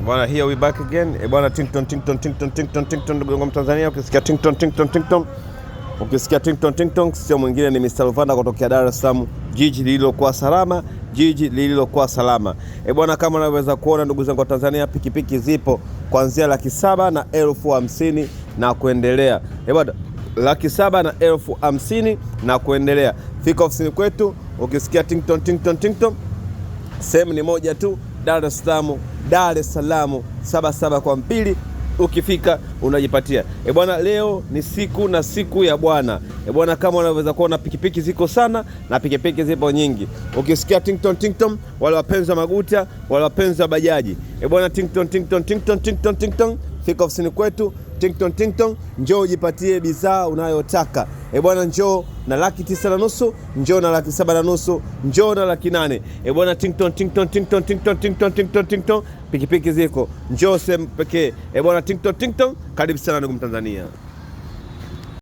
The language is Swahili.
Bwana, here we back again. Bwana, Tington ndugu Mtanzania, ukisikia Tington, ukisikia Tington sio mwingine ni Mr. Luvanda kutokea Dar es Salaam, jiji lililokuwa salama. Bwana, kama unaweza kuona ndugu zangu wa Tanzania, pikipiki zipo kuanzia 700,000 na 50,000 na kuendelea. Bwana, 700,000 na 50,000 na kuendelea. Fika ofisini kwetu, ukisikia Tington sehemu ni moja tu, Dar es Salaam 77 ukifika unajipatia. Bwana, leo ni siku ya Bwana. Bwana, kama unaweza kuona pikipiki ziko sana na pikipiki zipo nyingi. Ukisikia Tington, wale wapenzi wa maguta, wale wapenzi wa bajaji. Bwana, Tington, fika ofisini kwetu Tington, njoo ujipatie bidhaa unayotaka. Bwana, njoo na 9,500, njoo na 7,500, njoo na 800,000. Bwana, Tington, pikipiki ziko, njoo sehemu pekee. Bwana, Tington, karibu sana ndugu Mtanzania.